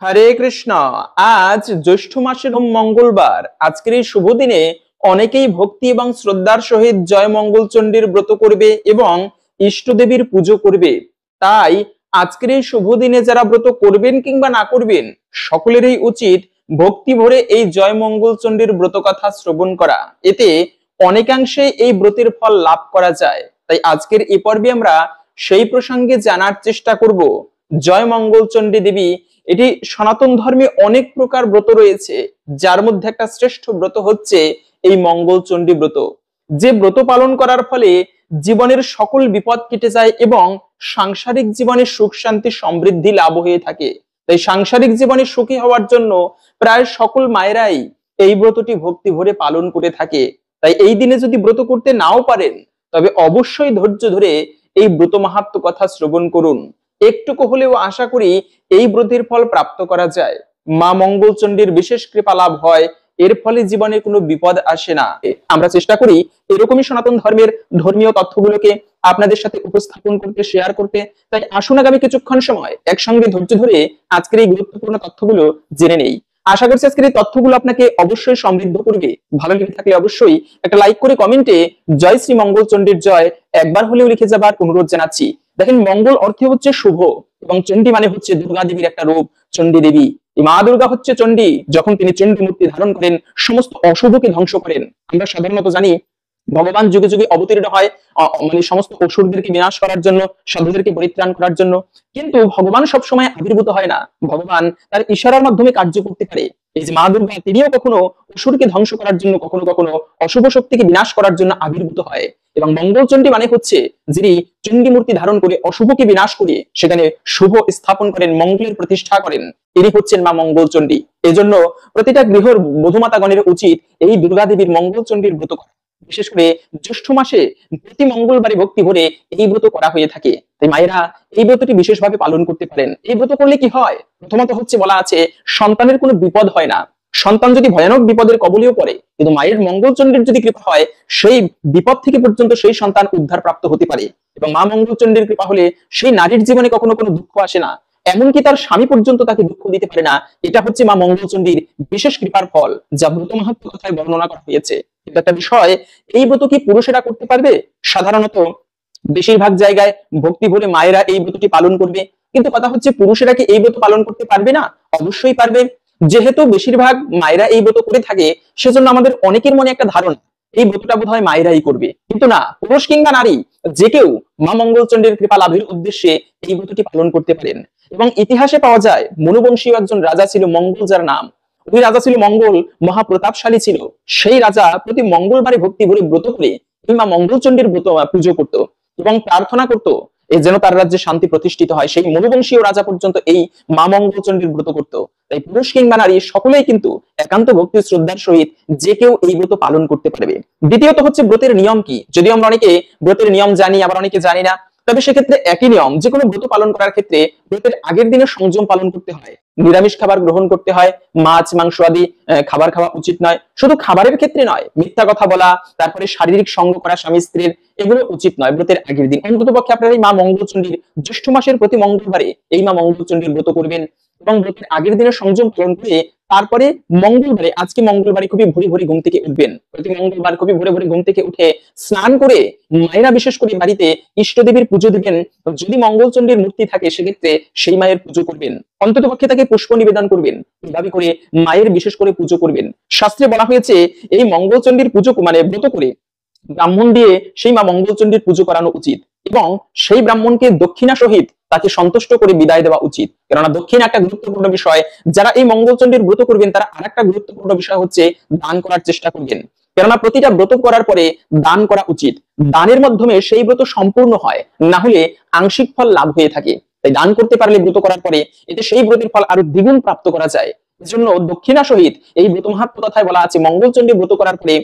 হরে কৃষ্ণ। আজ জ্যৈষ্ঠ মাসের মঙ্গলবার। আজকের এই শুভ দিনে অনেকেই ভক্তি এবং শ্রদ্ধার সহিত জয় মঙ্গল চণ্ডীর ব্রত করবে এবং ইষ্ট দেবীর পুজো করবে। তাই আজকের এই শুভ দিনে যারা ব্রত করবেন কিংবা না করবেন, সকলেরই উচিত ভক্তি ভরে এই জয় মঙ্গল চণ্ডীর ব্রত কথা শ্রবণ করা। এতে অনেকাংশে এই ব্রতের ফল লাভ করা যায়। তাই আজকের এই পর্বে আমরা সেই প্রসঙ্গে জানার চেষ্টা করব। জয় মঙ্গল চণ্ডী দেবী, এটি সনাতন ধর্মে অনেক প্রকার ব্রত রয়েছে, যার মধ্যে একটা শ্রেষ্ঠ ব্রত হচ্ছে এই মঙ্গল চণ্ডী ব্রত। যে ব্রত পালন করার ফলে জীবনের সকল বিপদ কেটে যায় এবং সাংসারিক জীবনে সুখ শান্তি সমৃদ্ধি লাভ হয়ে থাকে। তাই সাংসারিক জীবনে সুখী হওয়ার জন্য প্রায় সকল মায়েরাই এই ব্রতটি ভক্তি ভরে পালন করে থাকে। তাই এই দিনে যদি ব্রত করতে নাও পারেন, তবে অবশ্যই ধৈর্য ধরে এই ব্রত মাহাত্ম্য কথা শ্রবণ করুন। একটুকু হলেও আশা করি এই ব্রতের ফল প্রাপ্ত করা যায়। মা মঙ্গল চণ্ডীর বিশেষ কৃপা লাভ হয়, এর ফলে জীবনে কোনো বিপদ আসে না। আমরা চেষ্টা করি এরকমই সনাতন ধর্মের ধর্মীয় তথ্যগুলোকে আপনাদের সাথে উপস্থাপন করতে, শেয়ার করতে। তাই আসুন আগামী কিছুক্ষণ সময় একসঙ্গে ধৈর্য ধরে আজকের এই গুরুত্বপূর্ণ তথ্যগুলো জেনে নেই। আশা করছি আজকের এই তথ্যগুলো আপনাকে অবশ্যই সমৃদ্ধ করবে। ভালো লেগে থাকলে অবশ্যই একটা লাইক করে কমেন্টে জয় শ্রী মঙ্গল চণ্ডীর জয় একবার হলেও লিখে যাবার অনুরোধ জানাচ্ছি। দেখেন, মঙ্গল অর্থে হচ্ছে শুভ এবং চণ্ডী মানে হচ্ছে দুর্গা দেবীর একটা রূপ, চণ্ডী দেবী। মা দুর্গা হচ্ছে চণ্ডী। যখন তিনি চণ্ডী মূর্তি ধারণ করেন, সমস্ত অশুভকে ধ্বংস করেন। আমরা সাধারণত জানি ভগবান যুগে যুগে অবতীর্ণ হয় মানে সমস্ত অসুরদেরকে বিনাশ করার জন্য, সাধুদেরকে পরিত্রাণ করার জন্য। কিন্তু ভগবান সবসময় আবির্ভূত হয় না, ভগবান তার ইশারার মাধ্যমে কার্য করতে পারে। এই যে মা দুর্গা, তিনিও কখনো অসুরকে ধ্বংস করার জন্য, কখনো কখনো অশুভ শক্তিকে বিনাশ করার জন্য আবির্ভূত হয়। এবং মঙ্গল চণ্ডী মানে হচ্ছে যিনি চণ্ডী মূর্তি ধারণ করে অশুভকে বিনাশ করে সেখানে শুভ স্থাপন করেন, মঙ্গলের প্রতিষ্ঠা করেন, তিনি হচ্ছেন মা মঙ্গল চণ্ডী। এজন্য প্রতিটা গৃহর বধূমাতাগণের উচিত এই দুর্গা দেবীর মঙ্গল চণ্ডীর ব্রত করা। বিশেষ করে জ্যৈষ্ঠ মাসে প্রতি মঙ্গলবারে ভক্তি ভরে এই ব্রত করা হয়ে থাকে। তাই মায়েরা এই ব্রতটি বিশেষভাবে পালন করতে পারেন। এই ব্রত করলে কি হয়? প্রথমত হচ্ছে, বলা আছে সন্তানের কোনো বিপদ হয় না। সন্তান যদি ভয়ানক বিপদের কবলেও পড়ে, কিন্তু মায়ের মঙ্গল চণ্ডীর যদি কৃপা হয়, সেই বিপদ থেকে পর্যন্ত সেই সন্তান উদ্ধার প্রাপ্ত হতে পারে। এবং মা মঙ্গল চণ্ডীর কৃপা হলে সেই নারীর জীবনে কখনো কোনো দুঃখ আসে না, এমনকি তার স্বামী পর্যন্ত তাকে দুঃখ দিতে পারে না। এটা হচ্ছে মা মঙ্গল চণ্ডীর বিশেষ কৃপার ফল, যা ব্রত মাহাত্ম্য কথায় বর্ণনা করা হয়েছে। কিন্তু একটা বিষয়, এই ব্রত কি পুরুষেরা করতে পারবে? সাধারণত বেশিরভাগ জায়গায় ভক্তি ভরে মায়েরা এই ব্রতটি পালন করবে, কিন্তু কথা হচ্ছে পুরুষেরা কি এই ব্রত পালন করতে পারবে না? অবশ্যই পারবে। যেহেতু বেশিরভাগ মায়েরা এই ব্রত করে থাকে, সেজন্য আমাদের অনেকের মনে একটা ধারণা এই ব্রতটা বোধহয় মায়েরাই করবে। কিন্তু না, পুরুষ কিংবা নারী যে কেউ মা মঙ্গল চণ্ডীর কৃপা লাভের উদ্দেশ্যে এই ব্রতটি পালন করতে পারেন। এবং ইতিহাসে পাওয়া যায়, মনুবংশীয় একজন রাজা ছিল মঙ্গল, যার নাম, ওই রাজা ছিল মঙ্গল, মহাপ্রতাপশালী ছিল। সেই রাজা প্রতি মঙ্গলবারে ভক্তি ভরে ব্রত করে মা মঙ্গল চণ্ডীর ব্রত পুজো করত এবং প্রার্থনা করত যেন তার রাজ্যে শান্তি প্রতিষ্ঠিত হয়। সেই মনুবংশীয় রাজা পর্যন্ত এই মা মঙ্গল চণ্ডীর ব্রত করত। তাই পুরুষ কিংবা নারী সকলেই কিন্তু একান্ত ভক্তি শ্রদ্ধার সহিত যে কেউ এই ব্রত পালন করতে পারবে। দ্বিতীয়ত হচ্ছে ব্রতের নিয়ম কি। যদিও আমরা অনেকে ব্রতের নিয়ম জানি, আবার অনেকে জানি না, তবে সেক্ষেত্রে একই নিয়ম। যে কোনো ব্রত পালন করার ক্ষেত্রে ব্রতের আগের দিনে সংযম পালন করতে হয়, নিরামিষ খাবার গ্রহণ করতে হয়, মাছ মাংস আদি খাবার খাওয়া উচিত নয়। শুধু খাবারের ক্ষেত্রে নয়, মিথ্যা কথা বলা, তারপরে শারীরিক সঙ্গ করা স্বামী স্ত্রীর, এগুলো উচিত নয় ব্রতের আগের দিন। অন্তত পক্ষে আপনারা এই মা মঙ্গল চণ্ডীর জ্যৈষ্ঠ মাসের প্রতি মঙ্গলবারে এই মা মঙ্গল চণ্ডীর ব্রত করবেন এবং ব্রতের আগের দিনে সংযম পালন করে তারপরে মঙ্গলবারে, আজকে মঙ্গলবারে খুবই ভোরে ভোরে ঘুম থেকে উঠবেন। প্রতি মঙ্গলবার খুবই ভোরে ভোরে ঘুম থেকে উঠে স্নান করে মায়েরা বিশেষ করে বাড়িতে ইষ্ট দেবীর পুজো দিবেন। যদি মঙ্গল চণ্ডীর মূর্তি থাকে, সেক্ষেত্রে সেই মায়ের পুজো করবেন, অন্তত পক্ষে তাকে পুষ্প নিবেদন করবেন, এইভাবে করে মায়ের বিশেষ করে পুজো করবেন। শাস্ত্রে বলা হয়েছে এই মঙ্গল চণ্ডীর পুজো মানে ব্রত করে ব্রাহ্মণ দিয়ে সেই মা মঙ্গল চণ্ডীর পুজো করানো উচিত এবং সেই ব্রাহ্মণকে দক্ষিণা সহিত তাকে সন্তুষ্ট করে বিদায় দেওয়া উচিত। কেননা দক্ষিণা একটা গুরুত্বপূর্ণ বিষয়। যারা এই মঙ্গল চণ্ডীর ব্রত করবেন, তারা আরেকটা গুরুত্বপূর্ণ বিষয় হচ্ছে দান করার চেষ্টা করবেন। কেননা প্রতিটা ব্রত করার পরে দান করা উচিত। দানের মাধ্যমে সেই ব্রত সম্পূর্ণ হয়, না হলে আংশিক ফল লাভ হয়ে থাকে। তাই দান করতে পারলে ব্রত করার পরে এতে সেই ব্রতের ফল আরো দ্বিগুণ প্রাপ্ত করা যায়। এজন্য দক্ষিণা সহিত এই ব্রত মাহাত্ম্য কথায় বলা আছে, মঙ্গল চণ্ডী ব্রত করার পরে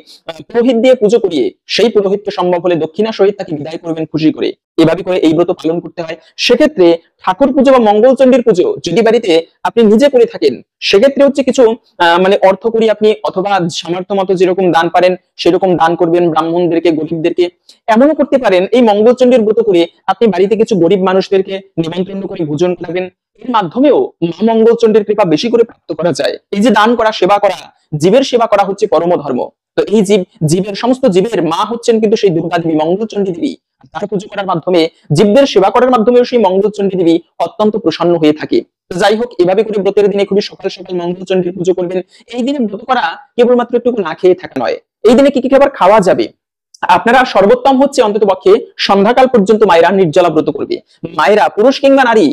পুরোহিত দিয়ে পুজো করিয়ে সেই পুরোহিতকে সম্ভব হলে দক্ষিণা সহিত তাকে বিদায় করবেন খুশি করে। এভাবে করে এই ব্রত পালন করতে হয়। সেক্ষেত্রে ঠাকুর পুজো বা মঙ্গল চণ্ডীর পুজো যদি বাড়িতে আপনি নিজে করে থাকেন, সেক্ষেত্রে হচ্ছে কিছু মানে অর্থ করি আপনি, অথবা সামর্থ্য মতো যেরকম দান পারেন সেরকম দান করবেন ব্রাহ্মণদেরকে, গরিবদেরকে। এমনও করতে পারেন এই মঙ্গল চণ্ডীর ব্রত করে আপনি বাড়িতে কিছু গরিব মানুষদেরকে নিমন্ত্রণ করে ভোজন করাবেন এর মাধ্যমেও মা মঙ্গলচণ্ডীর কৃপা বেশি করে প্রাপ্ত করা যায়। এই যে দান করা, সেবা করা, জীবের সেবা করা হচ্ছে পরম ধর্ম। তো এই জীবের সমস্ত জীবের মা হচ্ছেন কিন্তু সেই দুর্গা দেবী, মঙ্গলচণ্ডী দেবী। তার পুজো করার মাধ্যমে, জীবদের সেবা করার মাধ্যমেও সেই মঙ্গলচণ্ডী দেবী অত্যন্ত প্রসন্ন হয়ে থাকে। যাই হোক, এভাবে করে ব্রতের দিনে খুবই সকাল সকাল মঙ্গলচণ্ডীর পুজো করবেন। এই দিনে ব্রত করা কেবলমাত্র একটু না খেয়ে থাকা নয়। এই দিনে কি কি খাবার খাওয়া যাবে? আপনারা সর্বোত্তম হচ্ছে অন্তত পক্ষে সন্ধ্যাকাল পর্যন্ত মায়েরা নির্জলা ব্রত করবে। মায়েরা, পুরুষ কিংবা নারী,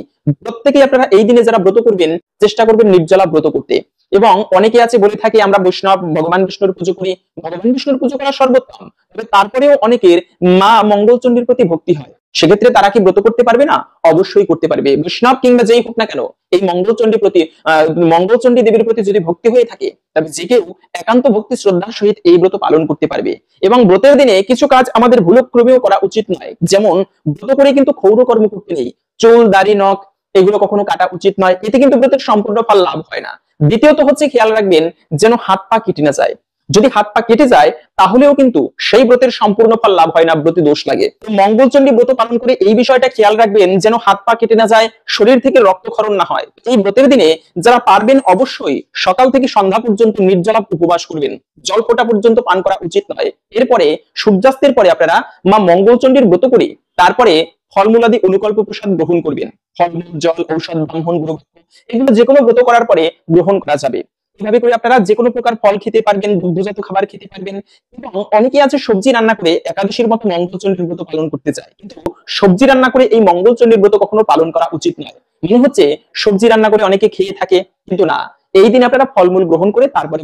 প্রত্যেকেই আপনারা এই দিনে যারা ব্রত করবেন চেষ্টা করবেন নির্জলা ব্রত করতে। এবং অনেকে আছে বলে থাকে আমরা বৈষ্ণব, ভগবান বিষ্ণুর পুজো করি। ভগবান বিষ্ণুর পুজো করা সর্বোত্তম, তবে তারপরেও অনেকের মা মঙ্গলচণ্ডীর প্রতি ভক্তি হয়। সেক্ষেত্রে তারা কি ব্রত করতে পারবে না? অবশ্যই করতে পারবে। বৈষ্ণব কিংবা যেই হোক না কেন, এই মঙ্গলচণ্ডীর প্রতি, মঙ্গলচণ্ডী দেবীর প্রতি যদি ভক্তি হয়ে থাকে, তবে যে কেউ একান্ত ভক্তি শ্রদ্ধার সহিত এই ব্রত পালন করতে পারবে। এবং ব্রতের দিনে কিছু কাজ আমাদের ভুলক্রমেও করা উচিত নয়। যেমন ব্রত করে কিন্তু ক্ষৌর কর্ম করতে নেই। চুল, দাড়ি, নখ এগুলো কখনো কাটা উচিত নয়। এতে কিন্তু ব্রতের সম্পূর্ণ ফল লাভ হয় না। দ্বিতীয়ত হচ্ছে খেয়াল রাখবেন যেন হাত পা কেটে না যায়। যদি হাত পা কেটে যায় তাহলেও কিন্তু সেই ব্রতের সম্পূর্ণ ফল লাভ হয় না, ব্রতে দোষ লাগে। তো মঙ্গলচণ্ডী ব্রত পালন করে এই বিষয়টা খেয়াল রাখবেন যেন হাত পা কেটে না যায়, শরীর থেকে রক্তক্ষরণ না হয়। এই ব্রতের দিনে যারা পারবেন অবশ্যই সকাল থেকে সন্ধ্যা পর্যন্ত নির্জলা উপবাস করবেন। জল ফোঁটা পর্যন্ত পান করা উচিত নয়। এরপরে সূর্যাস্তের পরে আপনারা মা মঙ্গলচণ্ডীর ব্রত করে তারপরে ফলমূলাদি অনুকল্প প্রসাদ গ্রহণ করবেন। ফলমূল, জল, ঔষধ, ব্রাহ্মণ, এগুলো যে কোনো ব্রত করার পরে গ্রহণ করা যাবে। এভাবে করে আপনারা যে কোনো প্রকার ফল খেতে পারবেন, দুগ্ধজাত খাবার খেতে পারবেন। এবং অনেকেই আছে সবজি রান্না করে একাদশীর মতো মঙ্গলচণ্ডীর ব্রত পালন করতে চায়, কিন্তু সবজি রান্না করে এই মঙ্গলচণ্ডীর ব্রত কখনো পালন করা উচিত নয়। মনে হচ্ছে সবজি রান্না করে অনেকে খেয়ে থাকে, কিন্তু না, এই দিন আপনারা ফলমূল গ্রহণ করে তারপরে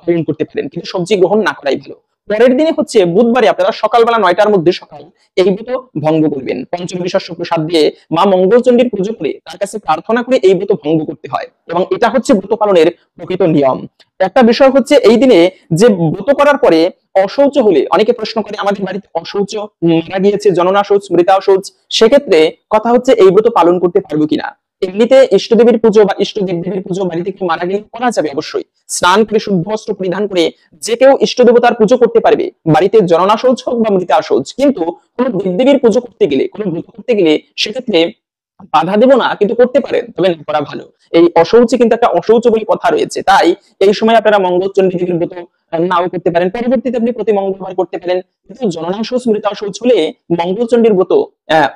পালন করতে পারেন, কিন্তু সবজি গ্রহণ না করাই ভালো। পরের দিনে হচ্ছে বুধবারে আপনারা সকালবেলা 9টার মধ্যে সকাল এই ব্রত ভঙ্গ করবেন। পঞ্চমী শস্য প্রসাদ দিয়ে মা মঙ্গলচণ্ডীর পুজো করে তার কাছে প্রার্থনা করে এই ব্রত ভঙ্গ করতে হয়, এবং এটা হচ্ছে ব্রত পালনের প্রকৃত নিয়ম। একটা বিষয় হচ্ছে এই দিনে যে ব্রত করার পরে অশৌচ হলে, অনেকে প্রশ্ন করে আমাদের বাড়িতে অশৌচ মারা গিয়েছে, জননা শৌচ, মৃতা শৌচ, সেক্ষেত্রে কথা হচ্ছে এই ব্রত পালন করতে পারবো কিনা। এমনিতে ইষ্টদেবীর পুজো বা ইষ্ট দেবদেবীর পুজো বাড়িতে কেউ মারা গেলে করা যাবে অবশ্যই। স্নান করে শুদ্ধ বস্ত্র পরিধান করে যে কেউ ইষ্ট দেবতার পুজো করতে পারবে, বাড়িতে জননা শৌচ হোক বা মৃতা শৌচ। কিন্তু কোন দেবদেবীর পুজো করতে গেলে, কোন ব্রত করতে গেলে সেক্ষেত্রে বাধা দেব না, কিন্তু করতে পারেন, তবে না করা ভালো। এই অশৌচে কিন্তু একটা অশৌচ বলে কথা রয়েছে, তাই এই সময় আপনারা মঙ্গলচণ্ডী দেবীর ব্রত নাও করতে পারেন, পরবর্তীতে আপনি প্রতি মঙ্গলবার করতে পারেন। কিন্তু জননা শৌচ, মৃতা শৌচ হলে মঙ্গলচণ্ডীর ব্রত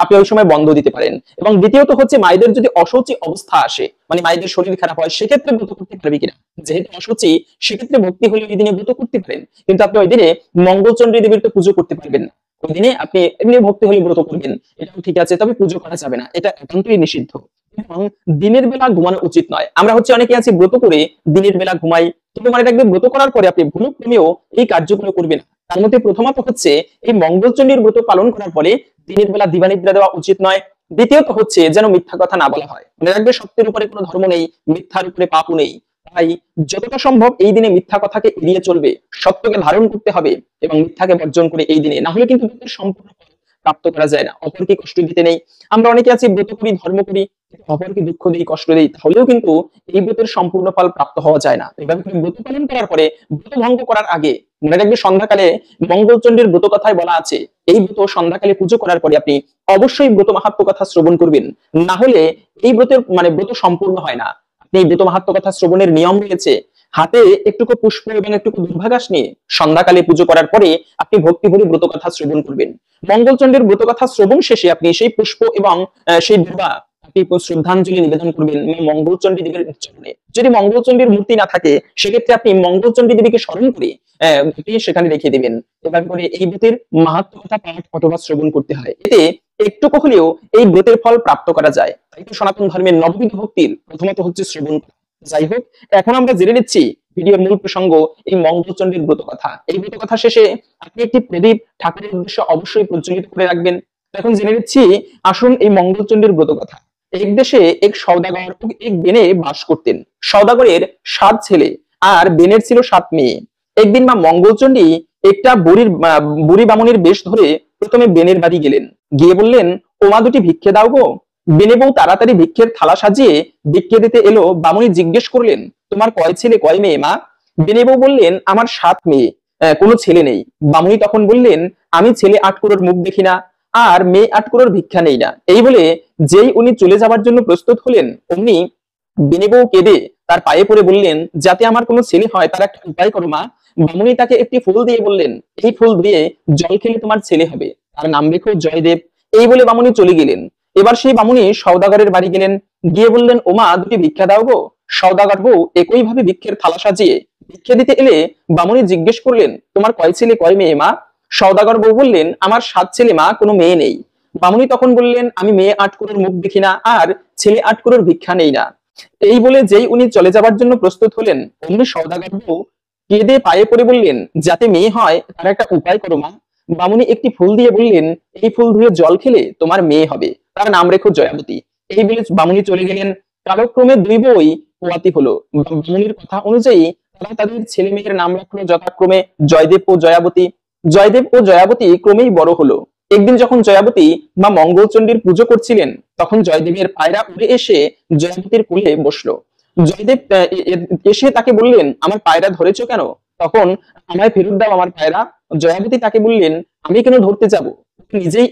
আপনি ওই সময় বন্ধ দিতে পারেন। এবং দ্বিতীয়ত হচ্ছে মায়েদের যদি অশৌচি অবস্থা আসে, মানে মায়েদের শরীর খারাপ হয়, সেক্ষেত্রে ব্রত করতে পারবে কিনা। যেহেতু অশৌচি, সেক্ষেত্রে ভক্তি হলে ওই দিনে ব্রত করতে পারেন, কিন্তু আপনি ওই দিনে মঙ্গলচণ্ডী দেবীর তো পুজো করতে পারবেন না। ওই দিনে আপনি এমনি ভক্তি হলে ব্রত করবেন, এটাও ঠিক আছে, তবে পুজো করা যাবে না, এটা একান্তই নিষিদ্ধ। এবং দিনের বেলা ঘুমানো উচিত নয়। আমরা হচ্ছে অনেকে আছি ব্রত করে দিনের বেলা ঘুমাই, কিন্তু মনে রাখবেন ব্রত করার পরে আপনি ভুলক্রমেও এই কার্যগুলো করবেন। তার মধ্যে প্রথমত হচ্ছে এই মঙ্গলচণ্ডীর ব্রত পালন করার পরে দিনের বেলা দিবানিদ্রা দেওয়া উচিত নয়। দ্বিতীয়ত হচ্ছে যেন মিথ্যা কথা না বলা হয়। মনে রাখবে সত্যের উপরে কোনো ধর্ম নেই, মিথ্যার উপরে পাপও নেই। তাই যতটা সম্ভব এই দিনে মিথ্যা কথাকে এড়িয়ে চলবে, সত্যকে ধারণ করতে হবে এবং মিথ্যাকে বর্জন করে এই দিনে, না হলে কিন্তু ব্রতের সম্পূর্ণ ফল প্রাপ্ত করা যায় না। অপরকে কষ্ট দিতে নেই। আমরা অনেকে আছি ব্রত করি, ধর্ম করি, অপরকে দুঃখ দিই, কষ্ট দিই, তাহলেও কিন্তু এই ব্রতের সম্পূর্ণ ফল প্রাপ্ত হওয়া যায় না। এভাবে করে ব্রত পালন করার পরে, ব্রত ভঙ্গ করার আগে মনে রাখবে সন্ধ্যাকালে মঙ্গলচণ্ডীর ব্রত কথায় বলা আছে, এই ব্রত সন্ধ্যাকালে পুজো করার পরে আপনি অবশ্যই ব্রত মাহাত্ম্য কথা শ্রবণ করবেন, না হলে এই ব্রতের ব্রত সম্পূর্ণ হয় না। আপনি এই ব্রত মাহাত্ম্য কথা শ্রবণের নিয়ম রয়েছে। হাতে একটুকু পুষ্প এবং একটুকু দুর্ভাগাস নিয়ে সন্ধ্যাকালে পুজো করার পরে আপনি ভক্তি ভরে ব্রত কথা শ্রবণ করবেন। মঙ্গলচণ্ডীর ব্রত কথা শ্রবণ শেষে আপনি সেই পুষ্প এবং সেই দুর্বা আপনি শ্রদ্ধাঞ্জলি নিবেদন করবেন মঙ্গলচণ্ডী দেবীর চরণে। যদি মঙ্গলচণ্ডীর মূর্তি না থাকে, সেক্ষেত্রে আপনি মঙ্গলচণ্ডী দেবীকে স্মরণ করে সেখানে রেখে দিবেন। এভাবে করে এই ব্রতের মাহাত্ম্য কথা পাঠ অথবা শ্রবণ করতে হয়। এতে একটুকু হলেও এই ব্রতের ফল প্রাপ্ত করা যায়। তাই তো সনাতন ধর্মের নববিধ ভক্তির প্রথমত হচ্ছে শ্রবণ। যাই হোক, এখন আমরা জেনে নিচ্ছি ভিডিওর মূল প্রসঙ্গ, এই মঙ্গলচণ্ডীর ব্রত কথা। এই ব্রত কথা শেষে আপনি একটি প্রদীপ ঠাকুরের উদ্দেশ্যে অবশ্যই প্রজ্বলিত করে রাখবেন। এখন জেনে নিচ্ছি, আসুন এই মঙ্গলচণ্ডীর ব্রত কথা। এক দেশে এক সওদাগর এক বেনে বাস করতেন। সওদাগরের 7 ছেলে আর বেনের ছিল 7 মেয়ে। একদিন মা মঙ্গলচণ্ডী একটা বুড়ি বামুনির বেশ ধরে প্রথমে বেনের বাড়ি গেলেন। গিয়ে বললেন, ও মা, দুটি ভিক্ষে দাও গো। বেনে বউ তাড়াতাড়ি ভিক্ষের থালা সাজিয়ে ভিক্ষে দিতে এলো। বামুনি জিজ্ঞেস করলেন, তোমার কয় ছেলে কয় মেয়ে মা? বেনে বউ বললেন, আমার 7 মেয়ে, কোনো ছেলে নেই। বামুনি তখন বললেন, আমি ছেলে 8 মুখ দেখি না, আর মেয়ে আটকুড়োর ভিক্ষা নেই না। এই বলে যেই উনি চলে যাবার জন্য প্রস্তুত হলেন, অমনি বিনি বউ কেঁদে তার পায়ে পড়ে বললেন, যাতে আমার কোনো ছেলে হয় তার একটা উপায় করো মা। বামুনি তাকে একটি ফুল দিয়ে বললেন, এই ফুল দিয়ে জল খেলে তোমার ছেলে হবে, তার নাম রেখো জয়দেব। এই বলে বামুনি চলে গেলেন। এবার সেই বামুনি সওদাগরের বাড়ি গেলেন, গিয়ে বললেন, ওমা দুটি ভিক্ষা দাও গো। সওদাগর বউ একই ভাবে ভিক্ষের থালা সাজিয়ে ভিক্ষা দিতে এলে বামুনি জিজ্ঞেস করলেন, তোমার কয় ছেলে কয় মেয়ে মা? সওদাগর বউ বললেন, আমার 7 ছেলে মা, কোনো মেয়ে নেই। বামুনি তখন বললেন, আমি মেয়ে আটকুড়োর মুখ দেখি না, আর ছেলে আটকুড়োর ভিক্ষা নেই না। এই বলে যেই উনি চলে যাবার জন্য প্রস্তুত হলেন, অমনি সওদাগর বউ কেঁদে পায়ে পড়ে বললেন, যাতে মেয়ে হয় তার একটা উপায় করো মা। বামুনি একটি ফুল দিয়ে বললেন, এই ফুল ধুয়ে জল খেলে তোমার মেয়ে হবে, তার নাম রেখো জয়াবতী। এই বলে বামুনি চলে গেলেন। কালক্রমে দুই বই পোয়াতি হলো। বামুনির কথা অনুযায়ী তারা তাদের ছেলে মেয়ের নাম রাখলো যথাক্রমে জয়দেব ও জয়াবতী। জয়দেব ও জয়াবতী ক্রমেই বড় হলো। একদিন যখন জয়াবতী মা মঙ্গলচণ্ডীর পুজো করছিলেন, তখন জয়দেবের পায়রা উড়ে এসে জয়াবতীর কোলে বসলো। জয়দেব এসে তাকে বললেন, আমার পায়রা ধরেছো কেন? তখন, আমায় ফেরত দাও আমার পায়রা। জয়াবতী তাকে বললেন, আমি কেন ধরতে যাব, নিজেই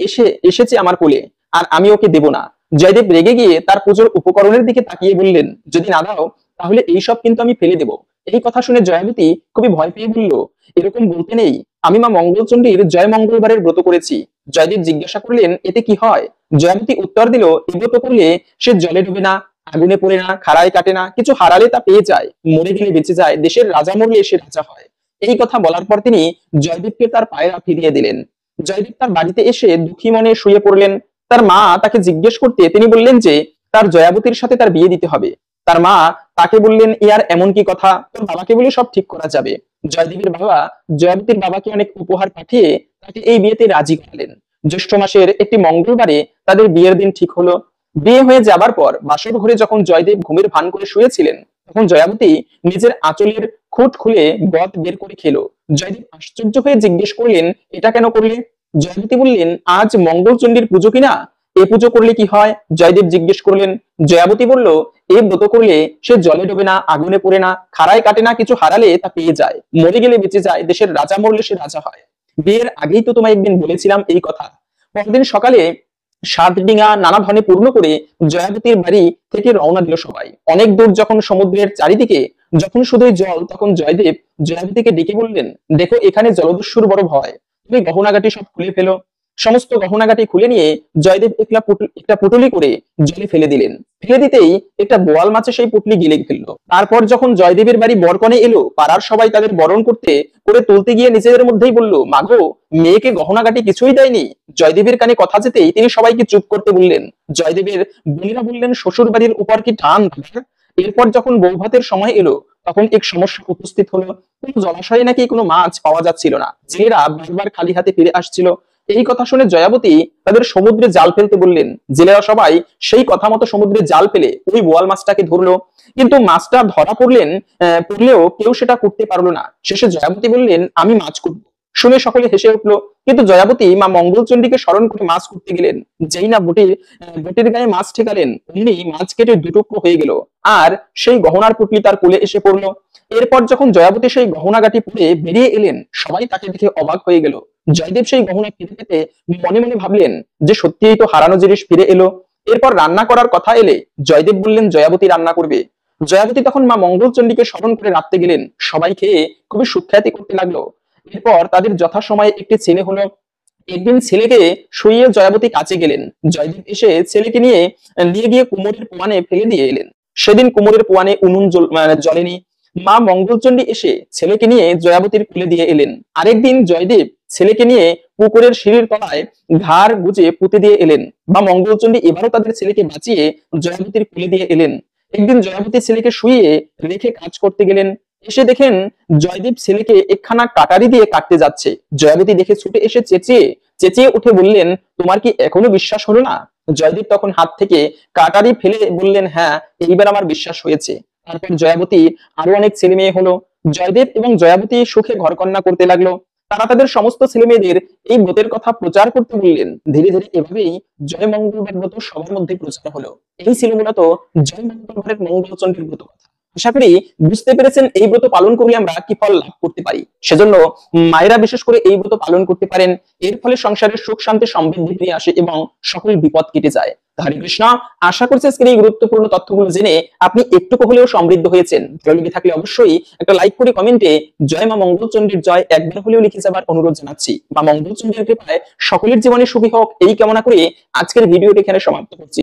এসেছে আমার কোলে, আর আমি ওকে দেব না। জয়দেব রেগে গিয়ে তার পুজোর উপকরণের দিকে তাকিয়ে বললেন, যদি না দাও তাহলে এইসব কিন্তু আমি ফেলে দেব। এই কথা শুনে জয়াবতী খুবই ভয় পেয়ে বলল, এরকম বলতে নেই, আমি মা মঙ্গলচণ্ডীর জয় মঙ্গলবারের ব্রত করেছি। জয়দেব জিজ্ঞাসা করলেন, এতে কি হয়? জয়াবতী উত্তর দিল, এই ব্রত করলে সে জলে ডুবে না, আগুনে পড়ে না, খাড়ায় কাটে না, কিছু হারালে তা পেয়ে যায়, মরে গেলে বেঁচে যায়, দেশের রাজা মরলে সে রাজা হয়। এই কথা বলার পর তিনি জয়দেবকে তার পায়রা ফিরিয়ে দিলেন। জয়দেব তার বাড়িতে এসে দুঃখী মনে শুয়ে পড়লেন। তার মা তাকে জিজ্ঞেস করতে তিনি বললেন যে তার জয়াবতীর সাথে তার বিয়ে দিতে হবে। তার মা তাকে বললেন, ইয়ার এমন কি কথা, তোর বাবাকে বলে সব ঠিক করা যাবে। জয়দেবের বাবা জয়াবতীর বাবাকে অনেক উপহার পাঠিয়ে তাকে এই বিয়েতে রাজি করালেন। জ্যৈষ্ঠ মাসের একটি মঙ্গলবারে তাদের বিয়ের দিন ঠিক হলো। বিয়ে হয়ে যাবার পর বাসর ঘরে যখন জয়দেব ঘুমের ভান করে শুয়েছিলেন, তখন জয়াবতী নিজের আঁচলের খুঁট খুলে গদ বের করে খেলো। জয়দেব আশ্চর্য হয়ে জিজ্ঞেস করলেন, এটা কেন করলে? জয়াবতী বললেন, আজ মঙ্গলচণ্ডীর পুজো কিনা, এ পুজো করলে কি হয়? জয়দেব জিজ্ঞেস করলেন। জয়াবতী বলল, এ ব্রত করলে সে জলে ডোবে না, আগুনে পড়ে না, খাড়ায় কাটে না, কিছু হারালে তা পেয়ে যায়, মরে গেলে বেঁচে যায়, দেশের রাজা মরলে সে রাজা হয়। বিয়ের আগেই তো তোমায় একদিন বলেছিলাম এই কথা। পরদিন সকালে 7 ডিঙা নানা ধনে পূর্ণ করে জয়াবতীর বাড়ি থেকে রওনা দিল সবাই। অনেক দূর যখন সমুদ্রের চারিদিকে যখন শুধুই জল, তখন জয়দেব জয়াবতীকে ডেকে বললেন, দেখো এখানে জলদস্যুর বড় ভয়, তুমি গহনাগাটি সব খুলে ফেলো। সমস্ত গহনাগাটি খুলে নিয়ে জয়দেব একটা পুটলি করে জলে ফেলে দিলেন। ফেলে দিতেই একটা বোয়াল মাছে সেই পুটলি গিলে ফেললো। তারপর যখন জয়দেবের বাড়ি বরকনে এলো, পাড়ার সবাই তাদের বরণ করে তুলতে গিয়ে নিজেদের মধ্যেই বলল, মাগো মেয়েকে গহনাগাটি কিছুই দেয়নি। জয়দেবের কানে কথা যেতেই তিনি সবাইকে চুপ করতে বললেন। জয়দেবের বোনেরা বললেন, শ্বশুর বাড়ির উপর কি টান। এরপর যখন বউ ভাতের সময় এলো, তখন এক সমস্যা উপস্থিত হলো। কোনো জলাশয়ে নাকি কোনো মাছ পাওয়া যাচ্ছিল না। জেলেরা বারবার খালি হাতে ফিরে আসছিল। এই কথা শুনে জয়াবতী তাদের সমুদ্রে জাল ফেলতে বললেন। জেলেরা সবাই সেই কথা মতো সমুদ্রে জাল ফেলে ওই বোয়াল মাছটাকে ধরলো। কিন্তু মাছটা ধরা পড়লেও কেউ সেটা করতে পারলো না। শেষে জয়াবতী বললেন, আমি মাছ করবো। শুনে সকলে হেসে উঠলো। কিন্তু জয়াবতী মা মঙ্গলচণ্ডীকে স্মরণ করে মাছ করতে গেলেন। যেই না বটির গায়ে মাছ ঠেকালেন, অমনি মাছ কেটে দুটুকরো হয়ে গেল, আর সেই গহনার পুটলি তার কোলে এসে পড়লো। এরপর যখন জয়াবতী সেই গহনাগাটি পরে বেরিয়ে এলেন, সবাই তাকে দেখে অবাক হয়ে গেল। জয়দেব সেই গহনা ফিরে পেতে মনে মনে ভাবলেন যে সত্যিই তো হারানো জিনিস ফিরে এলো। এরপর রান্না করার কথা এলে জয়দেব বললেন, জয়াবতী রান্না করবে। জয়াবতী তখন মা মঙ্গলচণ্ডীকে স্মরণ করে রাঁধতে গেলেন। সবাই খেয়ে খুবই সুখ্যাতি করতে লাগলো। এরপর তাদের যথাসময়ে একটি ছেলে হলো। একদিন ছেলেকে শুইয়ে জয়াবতী কাছে গেলেন। জয়দেব এসে ছেলেকে নিয়ে গিয়ে কুমোরের পোয়ানে ফেলে দিয়ে এলেন। সেদিন কুমোরের পোয়ানে উনুন জ্বলেনি। মা মঙ্গলচণ্ডী এসে ছেলেকে নিয়ে জয়াবতীর কুলে দিয়ে এলেন। আরেকদিন জয়দেব ছেলেকে নিয়ে পুকুরের সিঁড়ির তলায় ঘাড় গুজে পুঁতে দিয়ে এলেন। মা মঙ্গলচণ্ডী এবারও তাদের ছেলেকে বাঁচিয়ে জয়াবতীর কুলে দিয়ে এলেন। একদিন জয়াবতী ছেলেকে শুইয়ে রেখে কাজ করতে গেলেন। এসে দেখেন জয়দেব ছেলেকে একখানা কাটারি দিয়ে কাটতে যাচ্ছে। জয়াবতী দেখে ছুটে এসে চেঁচিয়ে চেঁচিয়ে উঠে বললেন, তোমার কি এখনো বিশ্বাস হলো না? জয়দেব তখন হাত থেকে কাটারি ফেলে বললেন, হ্যাঁ এইবার আমার বিশ্বাস হয়েছে। তারপর জয়াবতী আরো অনেক ছেলে মেয়ে হলো। জয়দেব এবং জয়াবতী সুখে ঘরকন্যা করতে লাগলো। তারা তাদের সমস্ত ছেলে মেয়েদের এই ব্রতের কথা প্রচার করতে বললেন। ধীরে ধীরে এভাবেই জয় মঙ্গলবার ব্রত সবার মধ্যে প্রচার হলো। এই ছিল মূলত জয় মঙ্গলবারের মঙ্গলচণ্ডীর ব্রত কথা। আশা করি বুঝতে পেরেছেন এই ব্রত পালন করলে আমরা কি ফল লাভ করতে পারি। সেজন্য মায়েরা বিশেষ করে এই ব্রত পালন করতে পারেন। এর ফলে সংসারের সুখ শান্তি সমৃদ্ধি ফিরে আসে এবং সকল বিপদ কেটে যায়। হরে কৃষ্ণ। আশা করছি আজকের এই গুরুত্বপূর্ণ তথ্যগুলো জেনে আপনি একটু হলেও সমৃদ্ধ হয়েছেন। ভালো লেগে থাকলে অবশ্যই একটা লাইক করে কমেন্টে জয় মা মঙ্গলচণ্ডীর জয় একবার হলেও লিখে যাবার অনুরোধ জানাচ্ছি। মা মঙ্গলচণ্ডীর কৃপায় সকলের জীবনে সুখী হোক এই কামনা করে আজকের ভিডিওটি এখানে সমাপ্ত করছি।